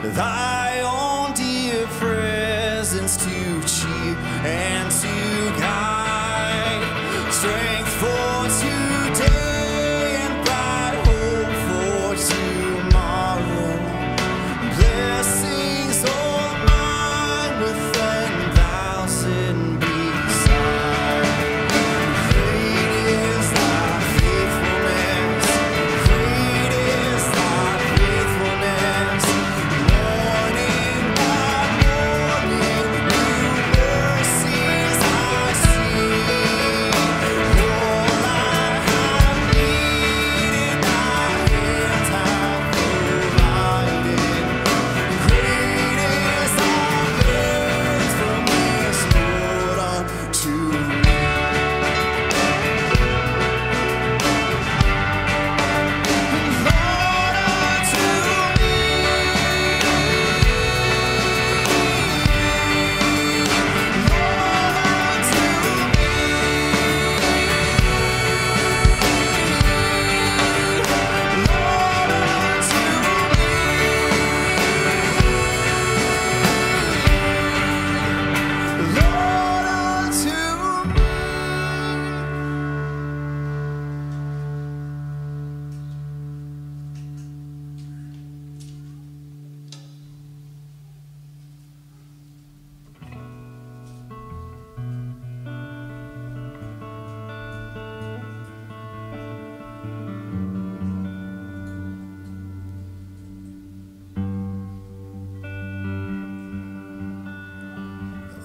thy own dear presence to cheer and to guide, strength for today and bright hope for tomorrow, blessings all mine with 10,000 beside. Great is thy faithfulness, great is thy faithfulness, morning by morning, new mercies I see. All I have needed, thy hands have provided. Great is thy faithfulness, Lord, unto me. Lord, unto me.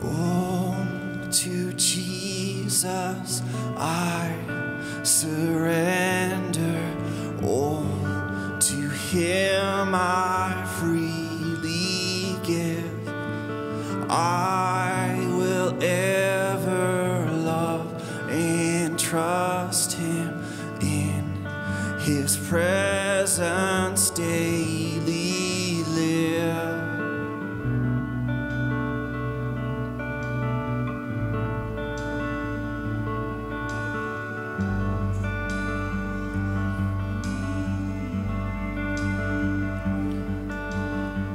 Oh, to Jesus I surrender. All to Him I freely give. I will ever love and trust Him, in His presence daily live.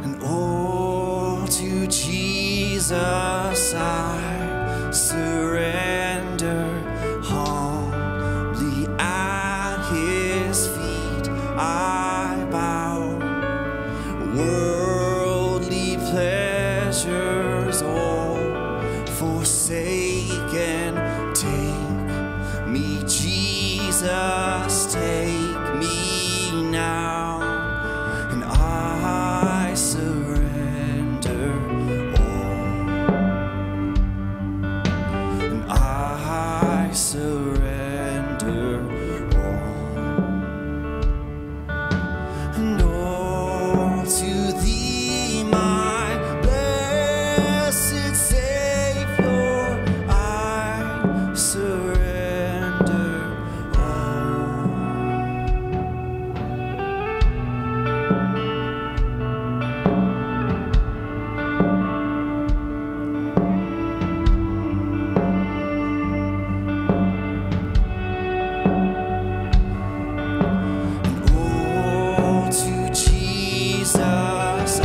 And oh, to Jesus I surrender, humbly at His feet I bow. Worldly pleasures all forsaken, take me, Jesus, take me now. And I surrender all, and I surrender all, and all to Thee, my blessed Savior, I surrender all. And oh, to Jesus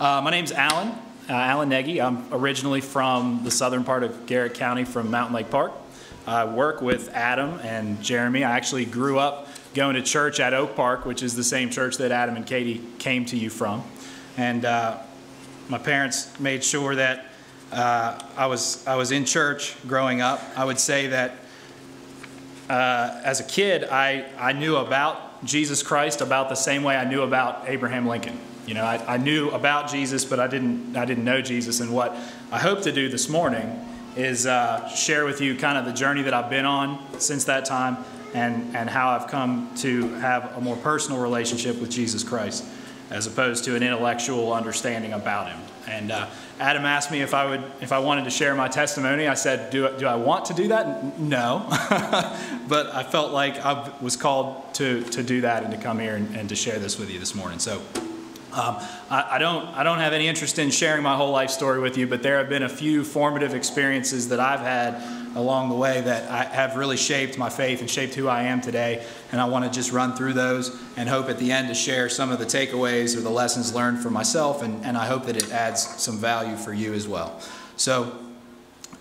My name's Alan Gnegy. I'm originally from the southern part of Garrett County, from Mountain Lake Park. I work with Adam and Jeremy. I actually grew up going to church at Oak Park, which is the same church that Adam and Katie came to you from. And my parents made sure that I was in church growing up. I would say that as a kid, I knew about Jesus Christ about the same way I knew about Abraham Lincoln. You know, I knew about Jesus, but I didn't know Jesus. And what I hope to do this morning is share with you kind of the journey that I've been on since that time, and how I've come to have a more personal relationship with Jesus Christ, as opposed to an intellectual understanding about him. And Adam asked me if I wanted to share my testimony. I said, do I want to do that? No. But I felt like I was called to do that and to come here and to share this with you this morning. So I don't have any interest in sharing my whole life story with you, but there have been a few formative experiences that I've had along the way that have really shaped my faith and shaped who I am today. And I want to just run through those and hope at the end to share some of the takeaways or the lessons learned for myself, and I hope that it adds some value for you as well. So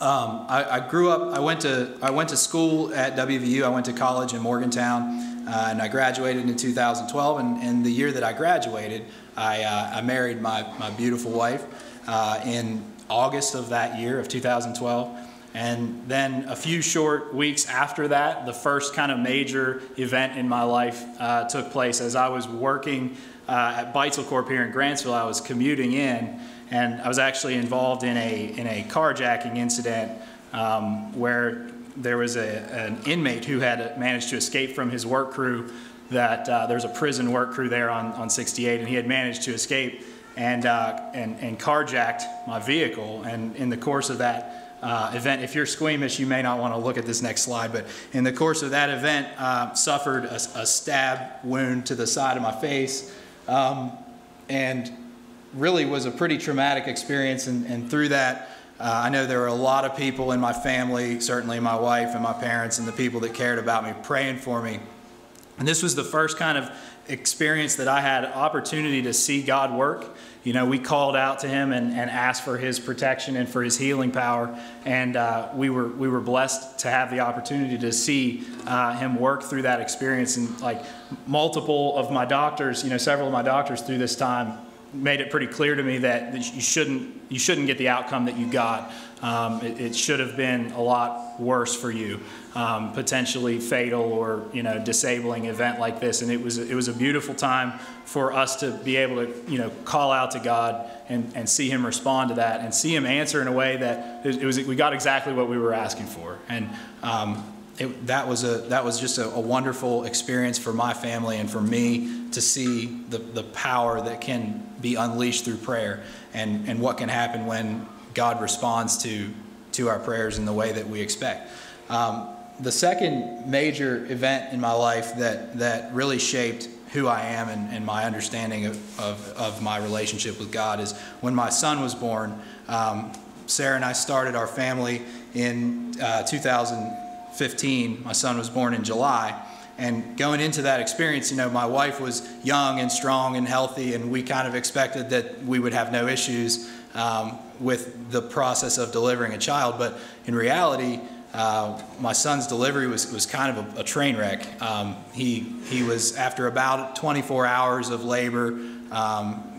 I grew up, I went to school at WVU. I went to college in Morgantown, and I graduated in 2012. And the year that I graduated, I married my beautiful wife in August of that year of 2012. And then a few short weeks after that, the first kind of major event in my life took place. As I was working at Beitzel Corp here in Grantsville, I was commuting in, and I was actually involved in a carjacking incident where there was an inmate who had managed to escape from his work crew. That there's a prison work crew there on 68, and he had managed to escape and carjacked my vehicle. And in the course of that event, if you're squeamish, you may not want to look at this next slide, but in the course of that event, suffered a stab wound to the side of my face, and really was a pretty traumatic experience. And through that, I know there were a lot of people in my family, certainly my wife and my parents and the people that cared about me, praying for me. And this was the first kind of experience that I had opportunity to see God work. You know, we called out to him and asked for his protection and for his healing power. And we were blessed to have the opportunity to see him work through that experience. And like multiple of my doctors, you know, several of my doctors through this time made it pretty clear to me that you shouldn't get the outcome that you got. It should have been a lot worse for you, potentially fatal or, you know, disabling event like this. And it was a beautiful time for us to be able to, you know, call out to God and see him respond to that and see him answer in a way that we got exactly what we were asking for. And that was just a wonderful experience for my family and for me to see the power that can be unleashed through prayer and what can happen when God responds to our prayers in the way that we expect. The second major event in my life that really shaped who I am and my understanding of my relationship with God is when my son was born. Sarah and I started our family in 2015. My son was born in July. And going into that experience, you know, my wife was young and strong and healthy, and we kind of expected that we would have no issues with the process of delivering a child. But in reality, my son's delivery was kind of a train wreck. He was, after about 24 hours of labor,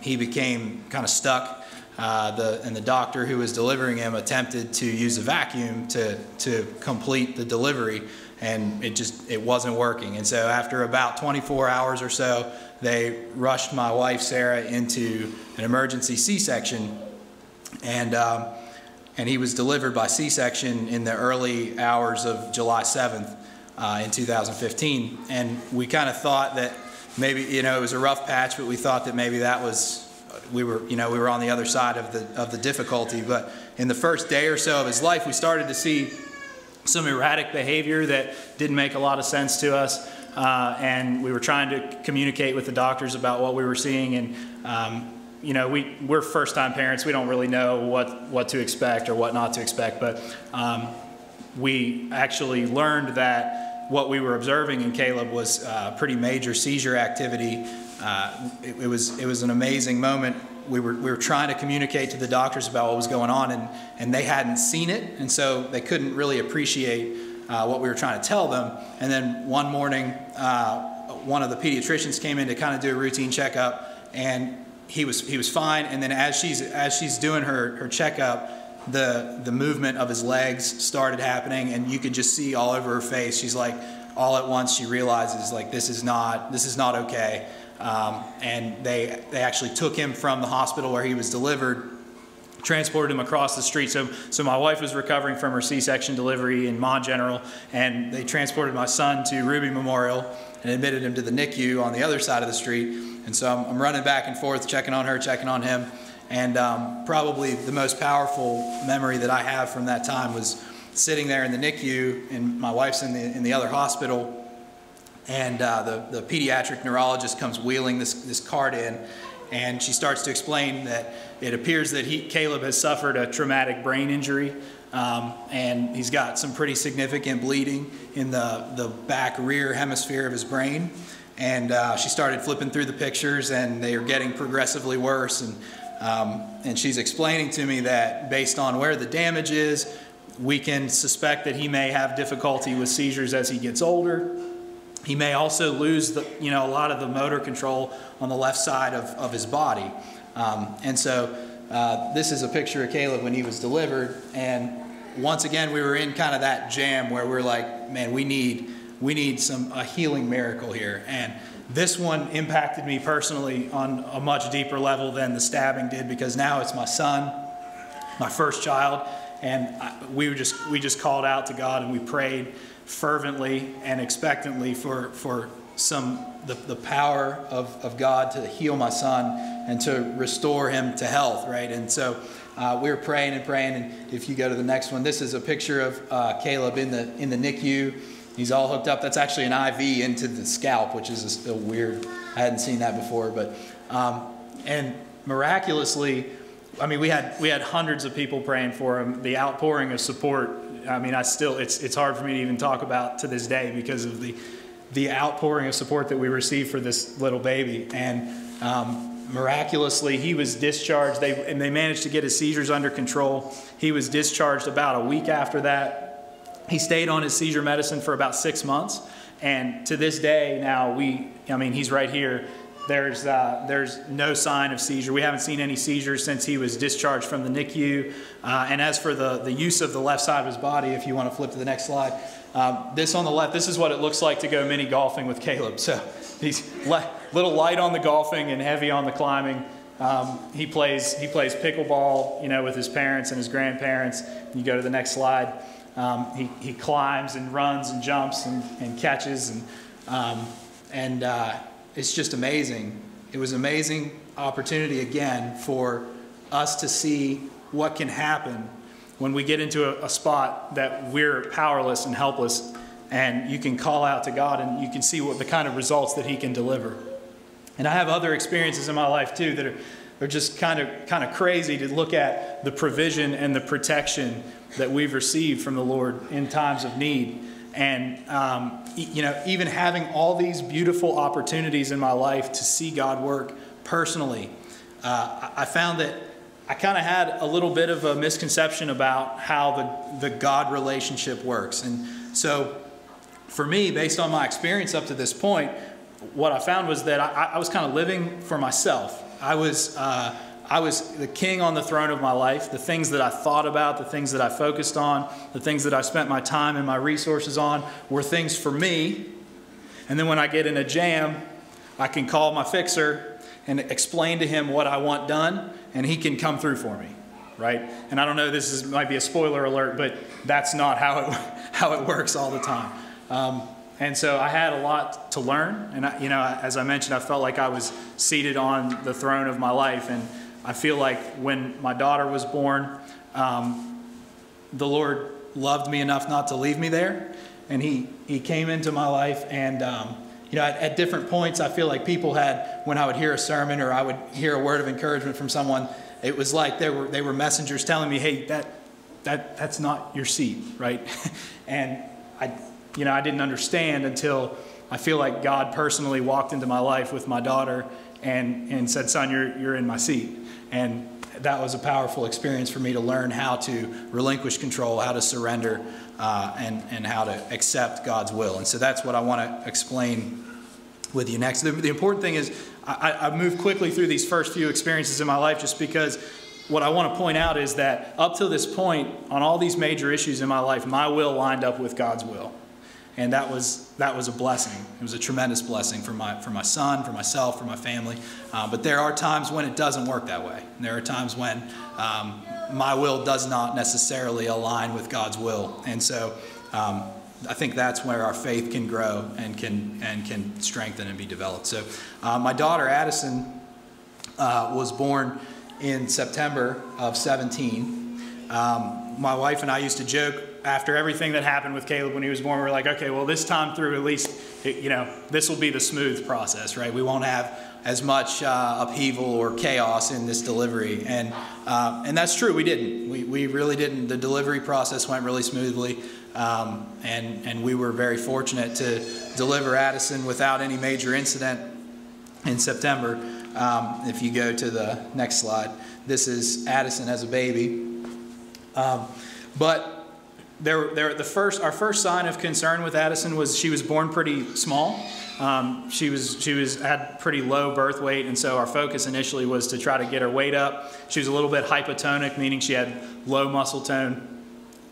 he became kind of stuck. And the doctor who was delivering him attempted to use a vacuum to complete the delivery, and it wasn't working. And so after about 24 hours or so, they rushed my wife Sarah into an emergency C-section, and he was delivered by C-section in the early hours of July 7th in 2015. And we kind of thought that maybe, you know, it was a rough patch, but we thought that maybe that was, we were on the other side of the difficulty. But in the first day or so of his life, we started to see some erratic behavior that didn't make a lot of sense to us, and we were trying to communicate with the doctors about what we were seeing. And you know, we're first-time parents. We don't really know what to expect or what not to expect, but we actually learned that what we were observing in Caleb was pretty major seizure activity. It was an amazing moment we were trying to communicate to the doctors about what was going on, and they hadn't seen it, and so they couldn't really appreciate what we were trying to tell them. And then one morning, one of the pediatricians came in to kind of do a routine checkup, and he was fine. And then as she's doing her checkup, the movement of his legs started happening, and you could just see all over her face. She's like, all at once she realizes, like, this is not okay. And they actually took him from the hospital where he was delivered, transported him across the street. So my wife was recovering from her C-section delivery in Mon General, and they transported my son to Ruby Memorial and admitted him to the NICU on the other side of the street. And so I'm running back and forth, checking on her, checking on him. And probably the most powerful memory that I have from that time was sitting there in the NICU, and my wife's in the other hospital, and the pediatric neurologist comes wheeling this cart in, and she starts to explain that it appears that Caleb has suffered a traumatic brain injury, and he's got some pretty significant bleeding in the back rear hemisphere of his brain. And she started flipping through the pictures, and they are getting progressively worse. And she's explaining to me that based on where the damage is, we can suspect that he may have difficulty with seizures as he gets older. He may also lose a lot of the motor control on the left side of his body. And so this is a picture of Caleb when he was delivered. And once again, we were in kind of that jam where we're like, man, we need a healing miracle here. And this one impacted me personally on a much deeper level than the stabbing did, because now it's my son, my first child. And we just called out to God, and we prayed fervently and expectantly for the power of God to heal my son and to restore him to health, right? And so we were praying and praying. And if you go to the next one, this is a picture of Caleb in the NICU. He's all hooked up. That's actually an IV into the scalp, which is a weird. I hadn't seen that before, but and miraculously, I mean, we had hundreds of people praying for him. The outpouring of support, I mean, it's hard for me to even talk about to this day because of the outpouring of support that we received for this little baby. And miraculously, he was discharged. They managed to get his seizures under control. He was discharged about a week after that. He stayed on his seizure medicine for about 6 months. And to this day now, he's right here. There's no sign of seizure. We haven't seen any seizures since he was discharged from the NICU. And as for the use of the left side of his body, if you want to flip to the next slide, this on the left, this is what it looks like to go mini golfing with Caleb. So he's little light on the golfing and heavy on the climbing. He plays pickleball, with his parents and his grandparents. You go to the next slide. He climbs and runs and jumps and catches, and it's just amazing. It was an amazing opportunity again for us to see what can happen when we get into a spot that we're powerless and helpless, and you can call out to God and you can see what the kind of results that he can deliver. And I have other experiences in my life too that are just kind of crazy to look at the provision and the protection that we've received from the Lord in times of need. And, even having all these beautiful opportunities in my life to see God work personally, I found that I kind of had a little bit of a misconception about how the God relationship works. And so for me, based on my experience up to this point, what I found was that I was kind of living for myself. I was the king on the throne of my life. The things that I thought about, the things that I focused on, the things that I spent my time and my resources on were things for me. And then when I get in a jam, I can call my fixer and explain to him what I want done, and he can come through for me, right? And I don't know, might be a spoiler alert, but that's not how it works all the time. And so I had a lot to learn, and as I mentioned, I felt like I was seated on the throne of my life. And I feel like when my daughter was born, the Lord loved me enough not to leave me there, and He came into my life. And at different points, I feel like people had, when I would hear a sermon or I would hear a word of encouragement from someone, it was like they were messengers telling me, "Hey, that's not your seat," right? And I didn't understand until I feel like God personally walked into my life with my daughter and said, son, you're in my seat. And that was a powerful experience for me to learn how to relinquish control, how to surrender, and how to accept God's will. And so that's what I want to explain with you next. The important thing is I moved quickly through these first few experiences in my life just because what I want to point out is that up till this point, on all these major issues in my life, my will lined up with God's will. And that was a blessing. It was a tremendous blessing for my son, for myself, for my family. But there are times when it doesn't work that way. There are times when my will does not necessarily align with God's will. And so I think that's where our faith can grow and can strengthen and be developed. So my daughter Addison was born in September of 17. My wife and I used to joke after everything that happened with Caleb when he was born. We were like, okay, well, this time through, at least, this will be the smooth process, right? We won't have as much upheaval or chaos in this delivery. And that's true. We didn't. We really didn't. The delivery process went really smoothly. And we were very fortunate to deliver Addison without any major incident in September. If you go to the next slide, this is Addison as a baby. But our first sign of concern with Addison was she was born pretty small. She had pretty low birth weight, and so our focus initially was to try to get her weight up. She was a little bit hypotonic, meaning she had low muscle tone.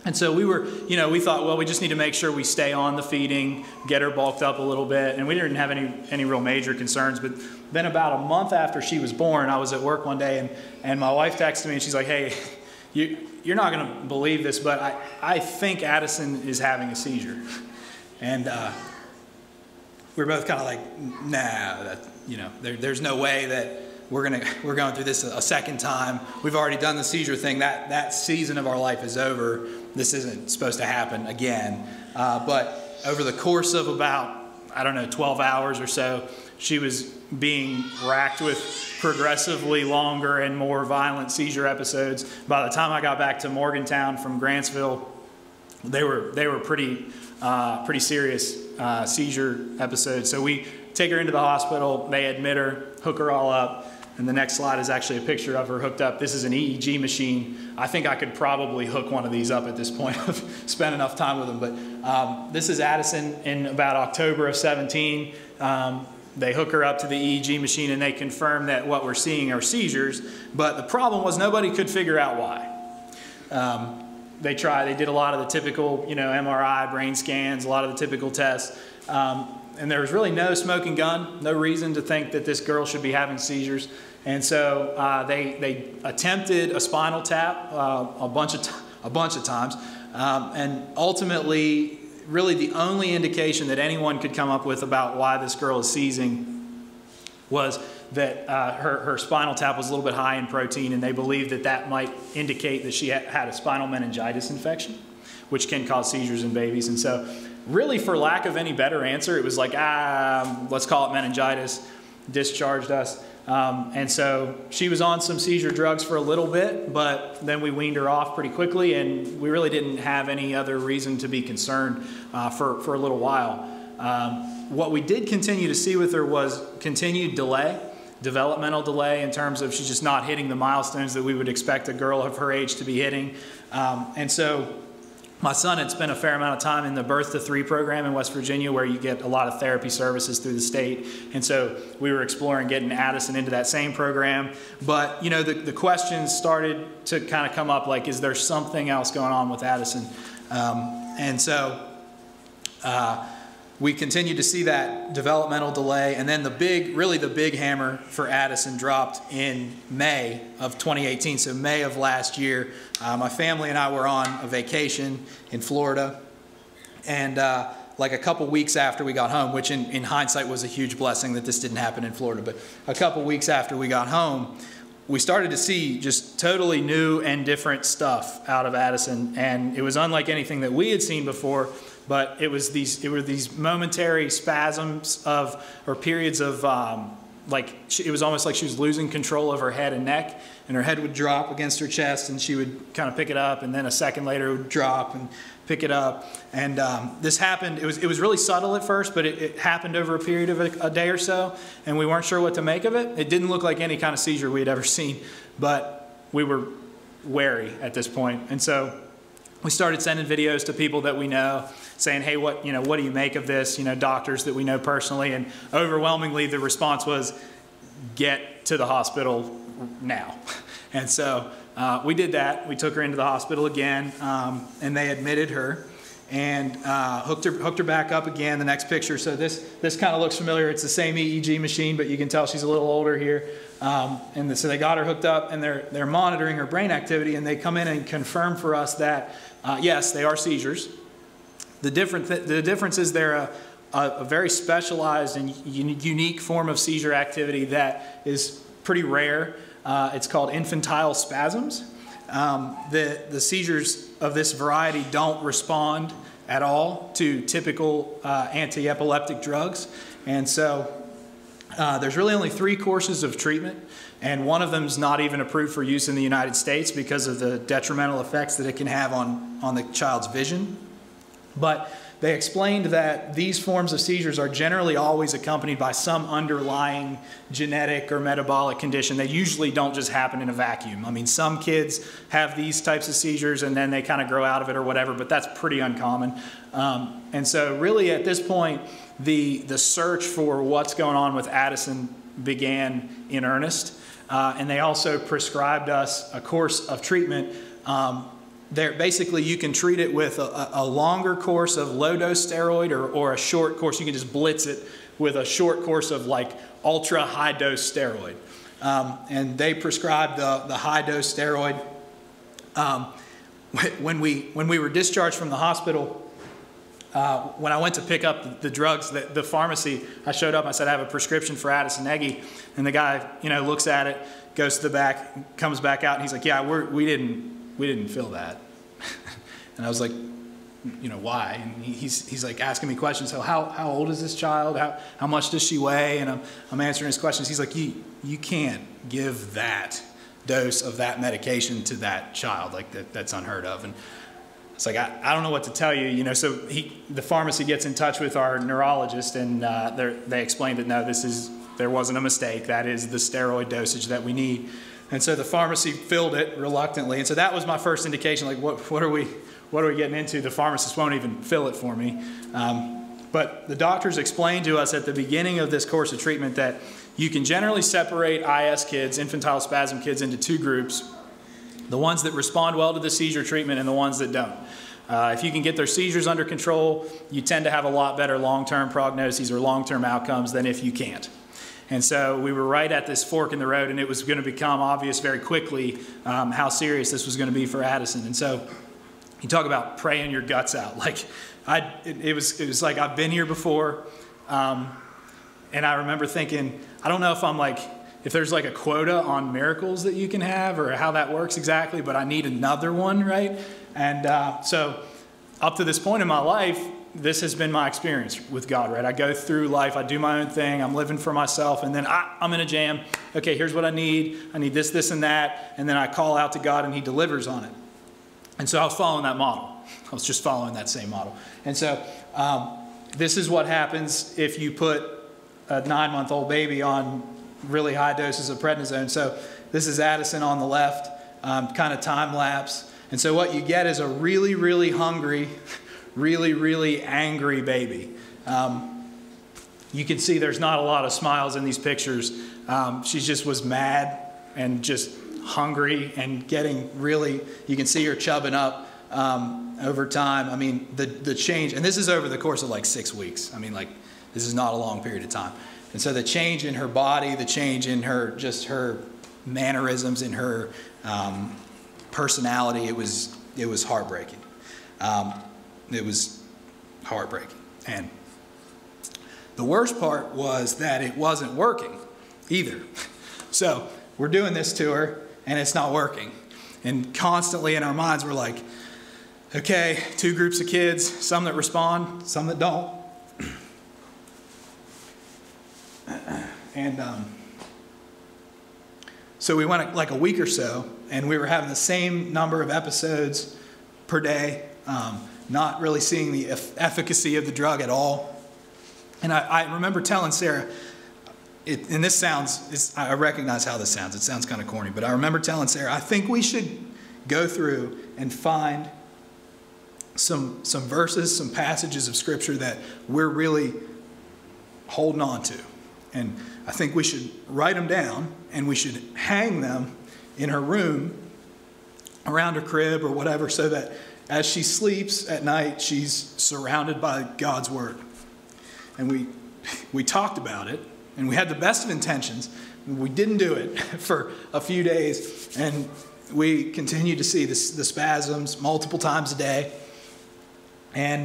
And so we thought, well, we just need to make sure we stay on the feeding, get her bulked up a little bit, and we didn't have any real major concerns. But then about a month after she was born, I was at work one day, and my wife texted me, and she's like, hey, you're not going to believe this, but I think Addison is having a seizure. And we were both kind of like, nah, there's no way that we're going through this a second time. We've already done the seizure thing. That season of our life is over. This isn't supposed to happen again. But over the course of about, 12 hours or so, she was being racked with progressively longer and more violent seizure episodes. By the time I got back to Morgantown from Grantsville, they were pretty serious seizure episodes. So we take her into the hospital. They admit her, hook her all up. And the next slide is actually a picture of her hooked up. This is an EEG machine. I think I could probably hook one of these up at this point. I've spent enough time with them. But this is Addison in about October of 17. They hook her up to the EEG machine, and they confirm that what we're seeing are seizures. But the problem was nobody could figure out why. They did a lot of the typical, MRI, brain scans, a lot of the typical tests. And there was really no smoking gun, no reason to think that this girl should be having seizures. And so they attempted a spinal tap a bunch of times. And ultimately, really the only indication that anyone could come up with about why this girl is seizing was that her spinal tap was a little bit high in protein, and they believed that might indicate that she had a spinal meningitis infection, which can cause seizures in babies. And so really, for lack of any better answer, it was like, let's call it meningitis, discharged us. And so she was on some seizure drugs for a little bit, but then we weaned her off pretty quickly, and we really didn't have any other reason to be concerned for a little while. What we did continue to see with her was continued delay, developmental delay, in terms of she's just not hitting the milestones that we would expect a girl of her age to be hitting. And so my son had spent a fair amount of time in the Birth to 3 program in West Virginia, where you get a lot of therapy services through the state. And so we were exploring getting Addison into that same program. But, the questions started to kind of come up, like, is there something else going on with Addison? And so we continued to see that developmental delay. And then the big hammer for Addison dropped in May of 2018, so May of last year. My family and I were on a vacation in Florida, and like a couple weeks after we got home, which in hindsight was a huge blessing that this didn't happen in Florida, but a couple weeks after we got home, we started to see just totally new and different stuff out of Addison, and it was unlike anything that we had seen before. But it were these momentary spasms or periods of it was almost like she was losing control of her head and neck, and her head would drop against her chest, and she would kind of pick it up, and then a second later it would drop and pick it up. And this happened, it was really subtle at first, but it happened over a period of a day or so, and we weren't sure what to make of it. It didn't look like any kind of seizure we had ever seen, but we were wary at this point. And so we started sending videos to people that we know, saying, hey, what do you make of this? Doctors that we know personally. And overwhelmingly, the response was, get to the hospital now. And so we did that. We took her into the hospital again, and they admitted her and hooked her back up again. The next picture. So this kind of looks familiar. It's the same EEG machine, but you can tell she's a little older here. So they got her hooked up, and they're monitoring her brain activity, and they come in and confirm for us that yes, they are seizures. The difference is they're a very specialized and unique form of seizure activity that is pretty rare. It's called infantile spasms. The seizures of this variety don't respond at all to typical anti-epileptic drugs. And so there's really only 3 courses of treatment, and one of them is not even approved for use in the United States because of the detrimental effects that it can have on the child's vision. But they explained that these forms of seizures are generally always accompanied by some underlying genetic or metabolic condition. They usually don't just happen in a vacuum. I mean, some kids have these types of seizures and then they kind of grow out of it or whatever, but that's pretty uncommon. And so really at this point, the search for what's going on with Addison began in earnest. And they also prescribed us a course of treatment. Basically, you can treat it with a longer course of low-dose steroid or a short course. You can just blitz it with a short course of like ultra-high-dose steroid. And they prescribed the high-dose steroid. When we were discharged from the hospital, when I went to pick up the drugs, the pharmacy, I showed up, I said, I have a prescription for Gnegy. And the guy, looks at it, goes to the back, comes back out, and he's like, yeah, we didn't fill that. And I was like, why? And he's like asking me questions. So how old is this child? How much does she weigh? And I'm answering his questions. He's like, you can't give that dose of that medication to that child. Like that's unheard of. And it's like, I don't know what to tell you, so the pharmacy gets in touch with our neurologist, and they explained that no, there wasn't a mistake. That is the steroid dosage that we need. And so the pharmacy filled it reluctantly. And so that was my first indication, like what are we getting into? The pharmacist won't even fill it for me. But the doctors explained to us at the beginning of this course of treatment that you can generally separate IS kids, infantile spasm kids, into 2 groups. The ones that respond well to the seizure treatment and the ones that don't. If you can get their seizures under control, you tend to have a lot better long-term prognoses or long-term outcomes than if you can't. And so we were right at this fork in the road, and it was going to become obvious very quickly how serious this was going to be for Addison. And so you talk about praying your guts out. Like it was like I've been here before, and I remember thinking, I don't know if there's like a quota on miracles that you can have or how that works exactly, but I need another one, right? And so up to this point in my life, this has been my experience with God, right? I go through life, I do my own thing, I'm living for myself, and then I'm in a jam. Okay, here's what I need. I need this, this, and that. And then I call out to God, and he delivers on it. And so I was following that model. I was just following that same model. And so this is what happens if you put a 9-month-old baby on really high doses of prednisone. So this is Addison on the left, kind of time lapse. And so what you get is a really, really hungry, really, really angry baby. You can see there's not a lot of smiles in these pictures. She just was mad and just hungry and getting really, you can see her chubbing up over time. I mean, the change, and this is over the course of like 6 weeks. I mean, like, this is not a long period of time. And so the change in her body, the change in her, just her mannerisms, in her personality, it was heartbreaking. It was heartbreaking. And the worst part was that it wasn't working either. So we're doing this to her, and it's not working. And constantly in our minds, we're like, okay, 2 groups of kids, some that respond, some that don't. And so we went like a week or so, and we were having the same number of episodes per day, not really seeing the efficacy of the drug at all. And I remember telling Sarah, and this sounds, I recognize how this sounds. It sounds kind of corny, but I remember telling Sarah, I think we should go through and find some verses, some passages of Scripture that we're really holding on to. And I think we should write them down, and we should hang them in her room, around her crib or whatever, so that as she sleeps at night, she's surrounded by God's Word. And we talked about it, and we had the best of intentions. We didn't do it for a few days, and we continued to see the spasms multiple times a day, and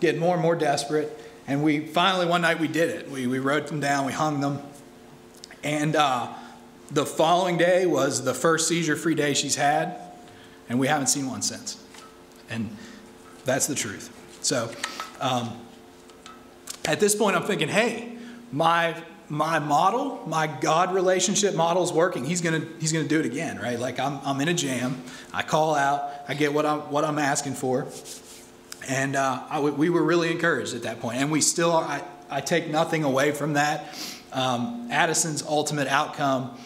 get more and more desperate. And we finally, one night we did it. We wrote them down, we hung them. And the following day was the first seizure-free day she's had, and we haven't seen one since. And that's the truth. So at this point I'm thinking, hey, my model, my God relationship model is working. He's gonna do it again, right? Like I'm in a jam. I call out. I get what I'm asking for. And we were really encouraged at that point. And we still are. I take nothing away from that. Addison's ultimate outcome,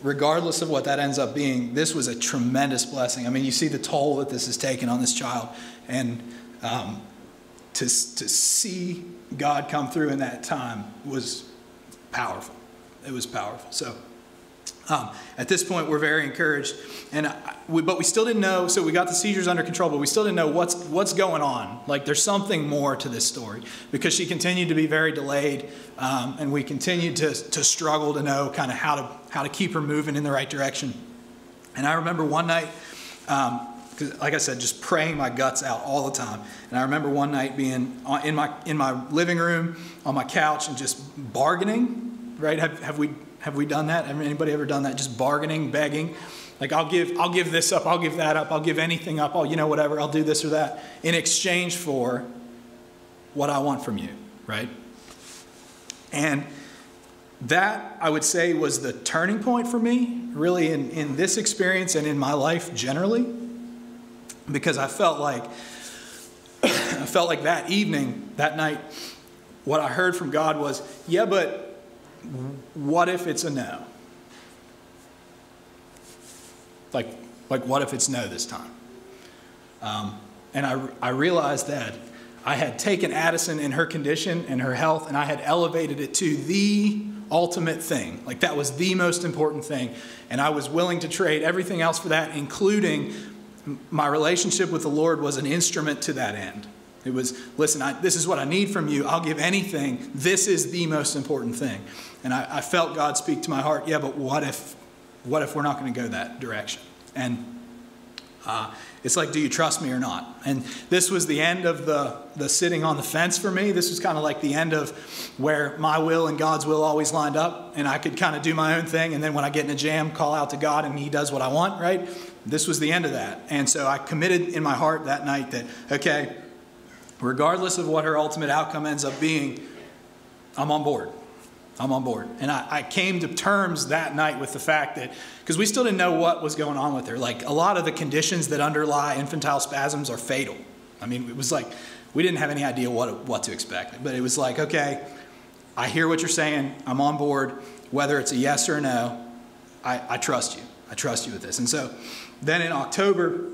regardless of what that ends up being, this was a tremendous blessing. I mean, you see the toll that this has taken on this child. And to see God come through in that time was powerful. It was powerful. So at this point, we're very encouraged, but we still didn't know. So we got the seizures under control, but we still didn't know what's going on. Like there's something more to this story, because she continued to be very delayed, and we continued to struggle to know kind of how to keep her moving in the right direction. And I remember one night, because like I said, just praying my guts out all the time. And I remember one night being in my living room on my couch and just bargaining. Right? Have we done that? Anybody ever done that? Just bargaining, begging, like I'll give this up, I'll give that up, I'll give anything up, whatever, I'll do this or that in exchange for what I want from you, right? And that, I would say, was the turning point for me, really, in this experience and in my life generally, because I felt like that evening, that night, what I heard from God was, yeah, but what if it's a no? Like what if it's no this time? And I realized that I had taken Addison and her condition and her health, and I had elevated it to the ultimate thing. Like that was the most important thing. And I was willing to trade everything else for that, including my relationship with the Lord was an instrument to that end. It was, listen, this is what I need from you. I'll give anything. This is the most important thing. And I felt God speak to my heart, yeah, but what if we're not going to go that direction? And it's like, do you trust me or not? And this was the end of the sitting on the fence for me. This was kind of like the end of where my will and God's will always lined up, and I could kind of do my own thing, and then when I get in a jam, call out to God, and He does what I want, right? This was the end of that. And so I committed in my heart that night that, okay, regardless of what her ultimate outcome ends up being, I'm on board. I'm on board. And I came to terms that night with the fact that, because we still didn't know what was going on with her. Like a lot of the conditions that underlie infantile spasms are fatal. I mean, it was like, we didn't have any idea what to expect. But it was like, okay, I hear what you're saying. I'm on board. Whether it's a yes or a no, I trust you. I trust you with this. And so then in October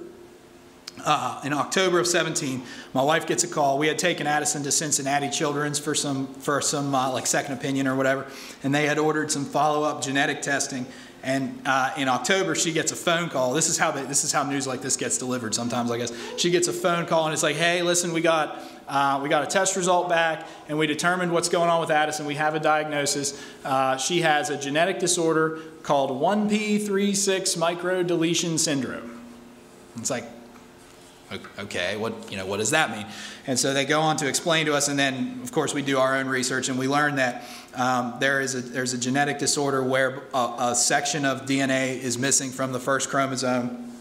of 17, my wife gets a call. We had taken Addison to Cincinnati Children's for some like second opinion or whatever, and they had ordered some follow-up genetic testing. And in October, she gets a phone call. This is how news like this gets delivered sometimes, I guess. She gets a phone call, and it's like, hey, listen, we got a test result back, and we determined what's going on with Addison. We have a diagnosis. She has a genetic disorder called 1p36 microdeletion syndrome. It's like, okay, what does that mean? And so they go on to explain to us, and then of course we do our own research, and we learn that there's a genetic disorder where a section of DNA is missing from the first chromosome.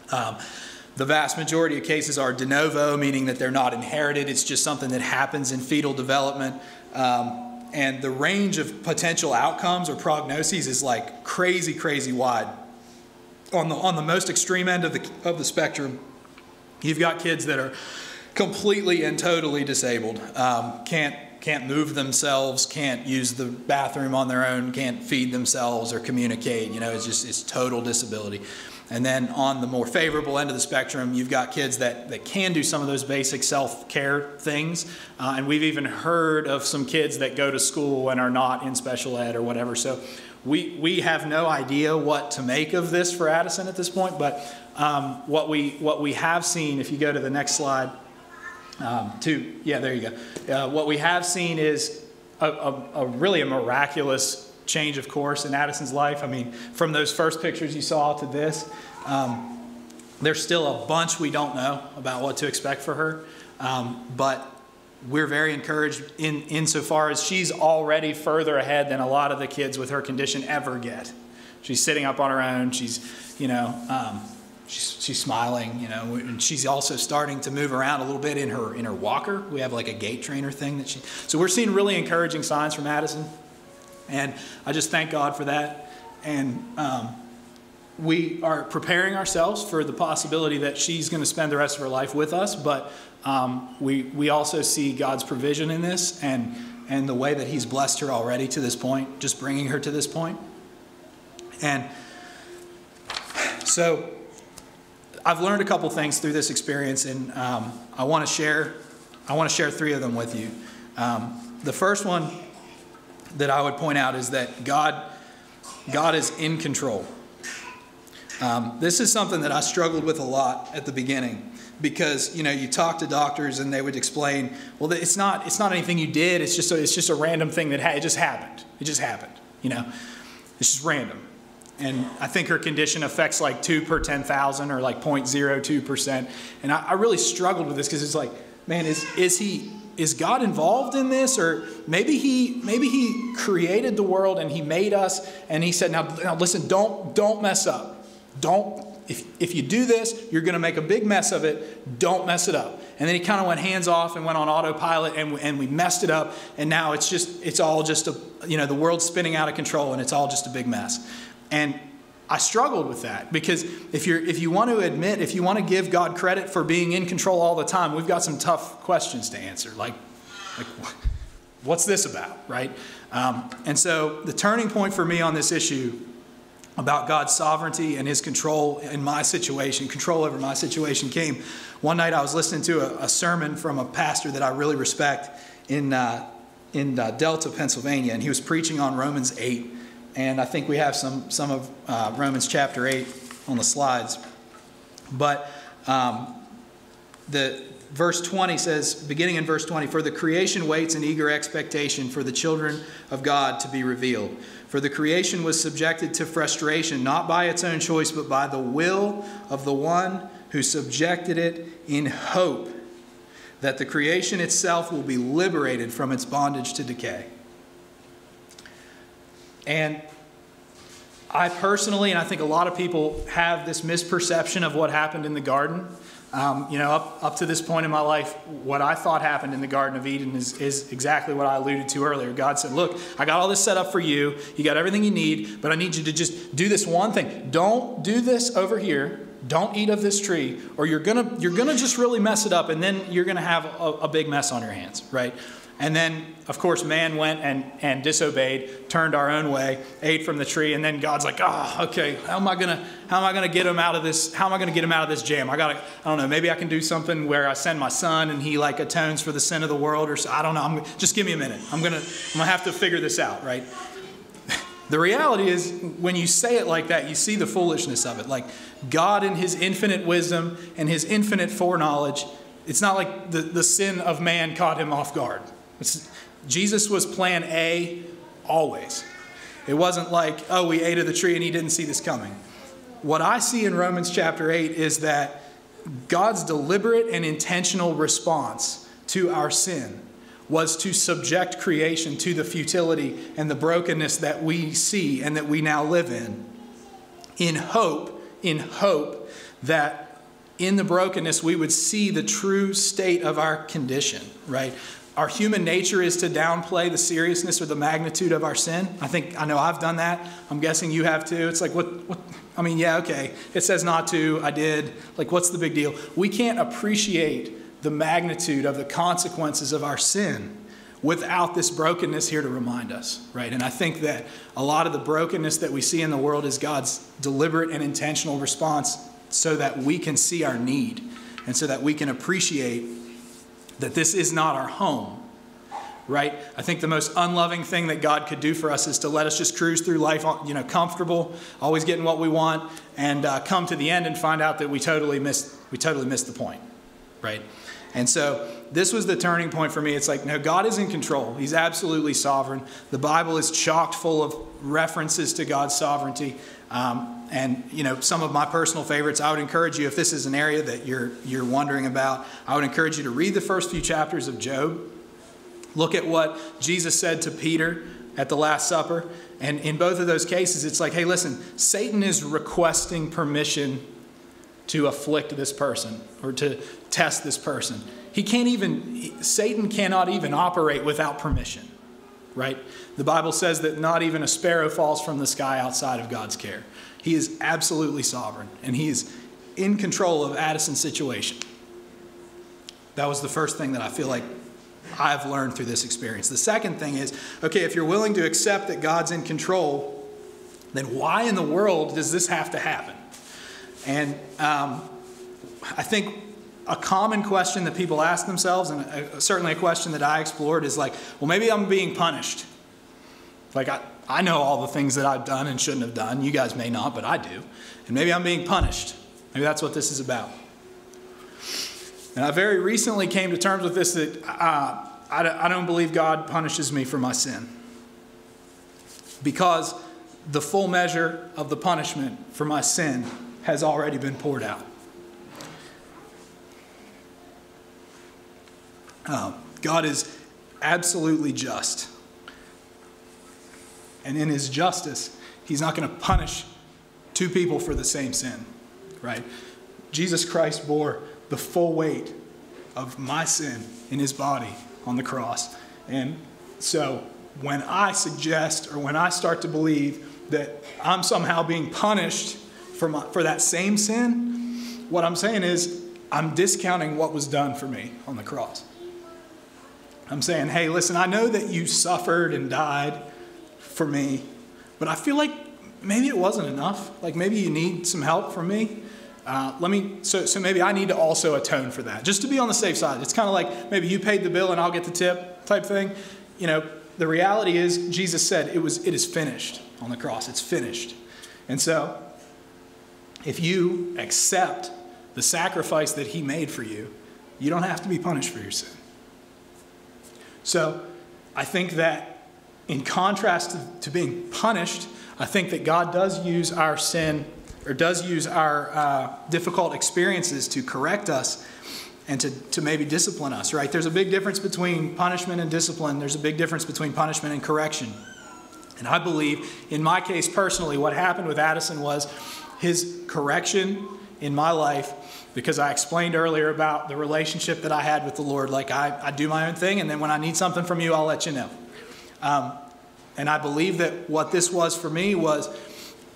The vast majority of cases are de novo, meaning that they're not inherited. It's just something that happens in fetal development. And the range of potential outcomes or prognoses is like crazy, crazy wide. On the most extreme end of the spectrum, you've got kids that are completely and totally disabled, can't move themselves, can't use the bathroom on their own, can't feed themselves or communicate. You know, it's total disability. And then on the more favorable end of the spectrum, you've got kids that can do some of those basic self-care things. And we've even heard of some kids that go to school and are not in special ed or whatever. So we have no idea what to make of this for Addison at this point. But what we have seen, if you go to the next slide, there you go. What we have seen is really a miraculous change of course in Addison's life. I mean, from those first pictures you saw to this, there's still a bunch we don't know about what to expect for her. But we're very encouraged insofar as she's already further ahead than a lot of the kids with her condition ever get. She's sitting up on her own. She's smiling, you know, and she's also starting to move around a little bit in her walker. We have like a gait trainer thing so we're seeing really encouraging signs from Addison. And I just thank God for that. And we are preparing ourselves for the possibility that she's going to spend the rest of her life with us. But we also see God's provision in this and the way that he's blessed her already to this point, just bringing her to this point. And so I've learned a couple things through this experience, and I want to share 3 of them with you. The first one that I would point out is that God is in control. This is something that I struggled with a lot at the beginning, because you talk to doctors and they would explain, well, it's not anything you did. It's just a random thing that it just happened. It just happened. It's just random. And I think her condition affects like 2 per 10,000 or like 0.02%. And I really struggled with this, because it's like, man, is God involved in this? Or maybe he created the world and he made us and he said, now listen, don't mess up. If you do this, you're going to make a big mess of it. Don't mess it up. And then he kind of went hands off and went on autopilot, and we messed it up. And now it's all just the world's spinning out of control, and it's all just a big mess. And I struggled with that, because if you want to give God credit for being in control all the time, we've got some tough questions to answer. Like what's this about, right? And so the turning point for me on this issue about God's sovereignty and his control in my situation, control over my situation, came one night. I was listening to a sermon from a pastor that I really respect in Delta, Pennsylvania, and he was preaching on Romans 8. And I think we have some of Romans chapter 8 on the slides. But the verse 20 says, beginning in verse 20, "For the creation waits in eager expectation for the children of God to be revealed. For the creation was subjected to frustration, not by its own choice, but by the will of the one who subjected it, in hope that the creation itself will be liberated from its bondage to decay." And I personally, and I think a lot of people, have this misperception of what happened in the garden. Up to this point in my life, what I thought happened in the Garden of Eden is exactly what I alluded to earlier. God said, look, I got all this set up for you. You got everything you need, but I need you to just do this one thing. Don't do this over here. Don't eat of this tree, or you're gonna just really mess it up, and then you're gonna have a big mess on your hands, right? And then, of course, man went and disobeyed, turned our own way, ate from the tree, and then God's like, okay, how am I gonna get him out of this? How am I gonna get him out of this jam? I don't know, maybe I can do something where I send my son and he like atones for the sin of the world, or so. I don't know. Just give me a minute. I'm gonna have to figure this out, right? The reality is, when you say it like that, you see the foolishness of it. Like, God in his infinite wisdom and his infinite foreknowledge, it's not like the sin of man caught him off guard. Jesus was plan A always. It wasn't like, oh, we ate of the tree and he didn't see this coming. What I see in Romans chapter 8 is that God's deliberate and intentional response to our sin was to subject creation to the futility and the brokenness that we see and that we now live in hope that in the brokenness we would see the true state of our condition, right? our human nature is to downplay the seriousness or the magnitude of our sin. I know I've done that. I'm guessing you have too. It's like, I mean, yeah, okay. It says not to, I did. Like, what's the big deal? We can't appreciate the magnitude of the consequences of our sin without this brokenness here to remind us, right? And I think that a lot of the brokenness that we see in the world is God's deliberate and intentional response so that we can see our need and so that we can appreciate that this is not our home, right? I think the most unloving thing that God could do for us is to let us just cruise through life, comfortable, always getting what we want, and come to the end and find out that we totally missed the point, right? And so this was the turning point for me. It's like, no, God is in control. He's absolutely sovereign. The Bible is chocked full of references to God's sovereignty. And some of my personal favorites, I would encourage you, if this is an area that you're wondering about, I would encourage you to read the first few chapters of Job. Look at what Jesus said to Peter at the Last Supper. And in both of those cases, it's like, hey, listen, Satan is requesting permission to afflict this person or to test this person. Satan cannot even operate without permission, right? The Bible says that not even a sparrow falls from the sky outside of God's care. He is absolutely sovereign, and he is in control of Addison's situation. That was the first thing that I feel like I've learned through this experience. The second thing is, okay, if you're willing to accept that God's in control, then why in the world does this have to happen? And I think a common question that people ask themselves, and certainly a question that I explored, is like, well, maybe I'm being punished. Like, I know all the things that I've done and shouldn't have done. You guys may not, but I do. And maybe I'm being punished. Maybe that's what this is about. And I very recently came to terms with this, that I don't believe God punishes me for my sin. Because the full measure of the punishment for my sin has already been poured out. God is absolutely just. And in his justice, he's not going to punish two people for the same sin, right? Jesus Christ bore the full weight of my sin in his body on the cross. And so when I suggest, or when I start to believe that I'm somehow being punished for that same sin, what I'm saying is I'm discounting what was done for me on the cross. I'm saying, hey, listen, I know that you suffered and died for me, but I feel like maybe it wasn't enough. Like maybe you need some help from me. So maybe I need to also atone for that, just to be on the safe side. It's kind of like maybe you paid the bill and I'll get the tip type thing. The reality is Jesus said it is finished on the cross. It's finished. And so if you accept the sacrifice that he made for you, you don't have to be punished for your sin. So I think that in contrast to being punished, I think that God does use our sin, or does use our difficult experiences to correct us and to maybe discipline us, right? There's a big difference between punishment and discipline. There's a big difference between punishment and correction. And I believe, in my case personally, what happened with Addison was his correction in my life, because I explained earlier about the relationship that I had with the Lord. Like I do my own thing, and then when I need something from you, I'll let you know. And I believe that what this was for me was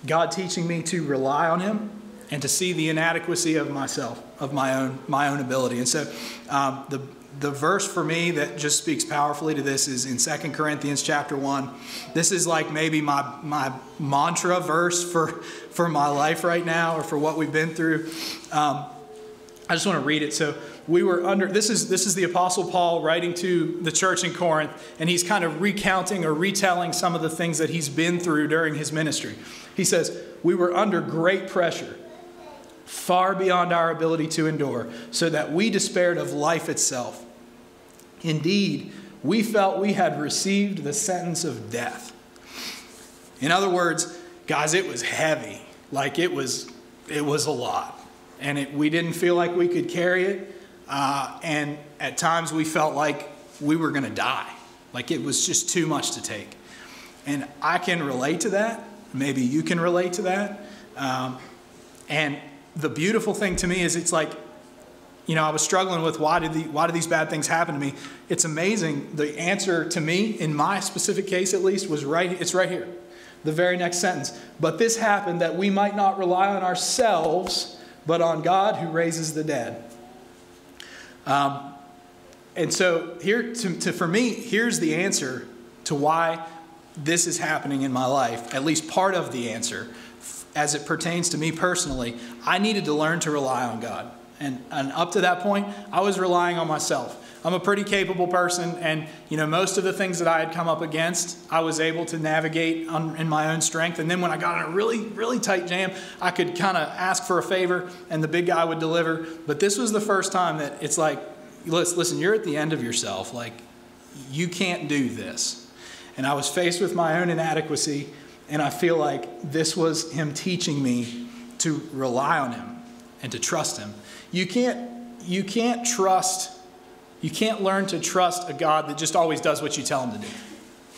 God teaching me to rely on him and to see the inadequacy of myself, of my own ability. And so the verse for me that just speaks powerfully to this is in 2 Corinthians chapter 1. This is like maybe my mantra verse for my life right now, or for what we've been through. I just want to read it. So we were under, this is the Apostle Paul writing to the church in Corinth, and he's kind of recounting or retelling some of the things that he's been through during his ministry. He says, we were under great pressure, far beyond our ability to endure, so that we despaired of life itself. Indeed, we felt we had received the sentence of death. In other words, guys, it was heavy. Like it was a lot. And we didn't feel like we could carry it. And at times we felt like we were going to die. Like it was just too much to take. And I can relate to that. Maybe you can relate to that. And the beautiful thing to me is it's like, I was struggling with why did these bad things happen to me. It's amazing. The answer to me, in my specific case at least, it's right here. The very next sentence. But this happened that we might not rely on ourselves, but on God who raises the dead. And so here, for me, here's the answer to why this is happening in my life, at least part of the answer. As it pertains to me personally, I needed to learn to rely on God. And up to that point, I was relying on myself. I'm a pretty capable person, and most of the things that I had come up against, I was able to navigate in my own strength. And then when I got in a really, really tight jam, I could kind of ask for a favor, and the big guy would deliver. But this was the first time that it's like, listen, you're at the end of yourself. Like, you can't do this. And I was faced with my own inadequacy, and I feel like this was him teaching me to rely on him and to trust him. You can't learn to trust a God that just always does what you tell him to do.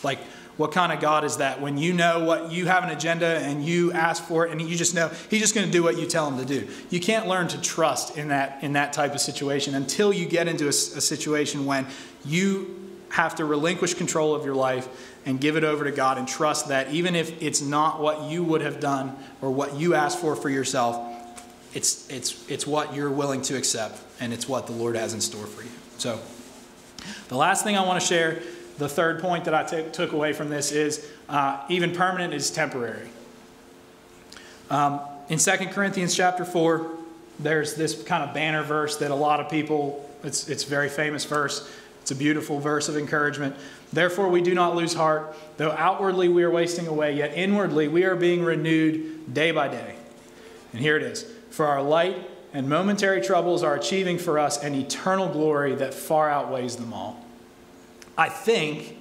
Like, what kind of God is that? When you know what you have an agenda and you ask for it and you just know he's just going to do what you tell him to do. You can't learn to trust in that type of situation until you get into a situation when you have to relinquish control of your life and give it over to God and trust that even if it's not what you would have done or what you asked for yourself, it's what you're willing to accept, and it's what the Lord has in store for you. So the last thing I want to share, the third point that I took away from this is even permanent is temporary. In 2 Corinthians chapter 4, there's this kind of banner verse that a lot of people, it's a very famous verse. It's a beautiful verse of encouragement. Therefore we do not lose heart, though outwardly we are wasting away, yet inwardly we are being renewed day by day. And here it is. For our light and momentary troubles are achieving for us an eternal glory that far outweighs them all. I think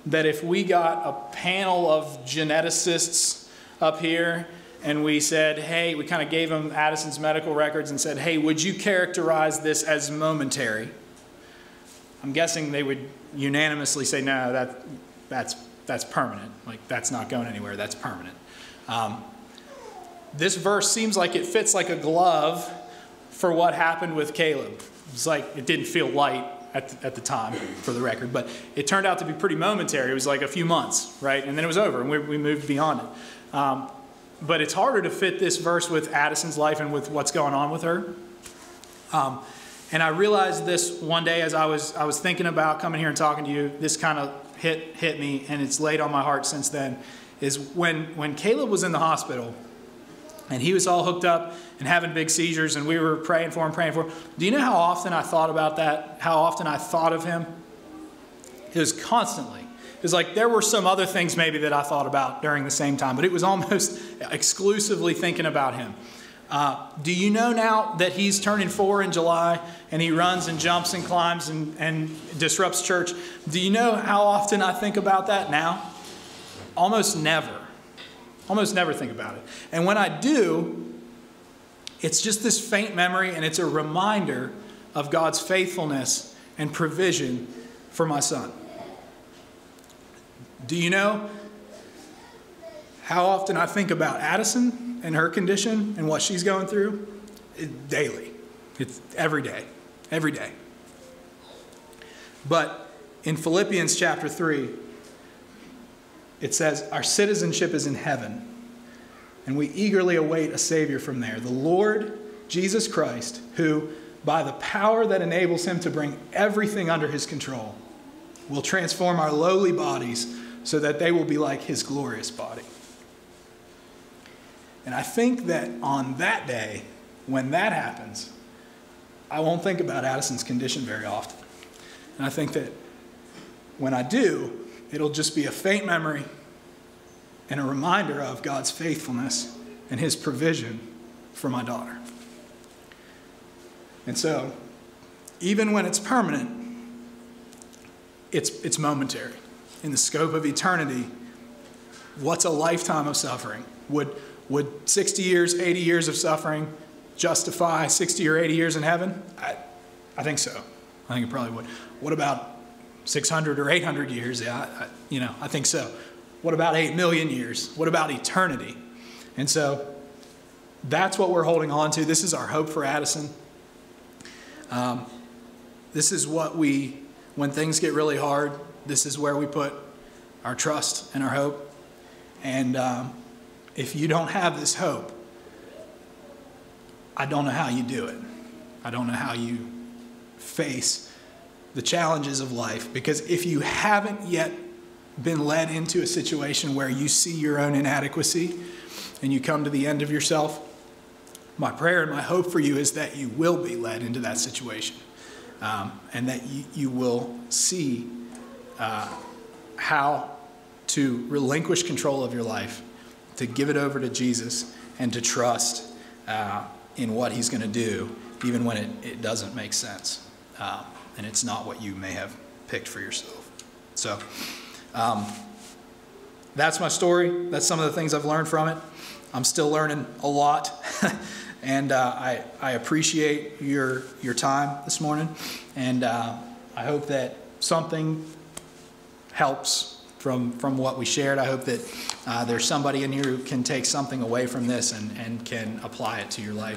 that if we got a panel of geneticists up here and we said, hey, we kind of gave them Addison's medical records and said, hey, would you characterize this as momentary? I'm guessing they would unanimously say, no, that's permanent. Like, that's not going anywhere. That's permanent. This verse seems like it fits like a glove for what happened with Caleb. It's like it didn't feel light at the time, for the record, but it turned out to be pretty momentary. It was like a few months, right? And then it was over, and we moved beyond it. But it's harder to fit this verse with Addison's life and with what's going on with her. And I realized this one day as I was thinking about coming here and talking to you. This kind of hit me, and it's laid on my heart since then. Is when Caleb was in the hospital, and he was all hooked up and having big seizures, and we were praying for him. Do you know how often I thought about that? How often I thought of him? It was constantly. It was like there were some other things maybe that I thought about during the same time, but it was almost exclusively thinking about him. Do you know now that he's turning 4 in July, and he runs and jumps and climbs and disrupts church? Do you know how often I think about that now? Almost never. Almost never think about it. And when I do, it's just this faint memory, and it's a reminder of God's faithfulness and provision for my son. Do you know how often I think about Addison and her condition and what she's going through? Daily. It's every day. Every day. But in Philippians chapter 3, it says, our citizenship is in heaven, and we eagerly await a Savior from there, the Lord Jesus Christ, who, by the power that enables him to bring everything under his control, will transform our lowly bodies so that they will be like his glorious body. And I think that on that day, when that happens, I won't think about Addison's condition very often. And I think that when I do, it'll just be a faint memory and a reminder of God's faithfulness and his provision for my daughter. And so, even when it's permanent, it's momentary. In the scope of eternity, what's a lifetime of suffering? Would 60 years, 80 years of suffering justify 60 or 80 years in heaven? I think so. I think it probably would. What about 600 or 800 years? Yeah, I think so. What about 8 million years? What about eternity? And so that's what we're holding on to. This is our hope for Addison. This is what when things get really hard, this is where we put our trust and our hope. And if you don't have this hope, I don't know how you do it. I don't know how you face the challenges of life. Because if you haven't yet been led into a situation where you see your own inadequacy and you come to the end of yourself, my prayer and my hope for you is that you will be led into that situation, and that you will see how to relinquish control of your life, to give it over to Jesus, and to trust in what he's going to do, even when it doesn't make sense, and it's not what you may have picked for yourself. So that's my story. That's some of the things I've learned from it. I'm still learning a lot, and I appreciate your time this morning, and I hope that something helps from what we shared. I hope that there's somebody in here who can take something away from this and can apply it to your life.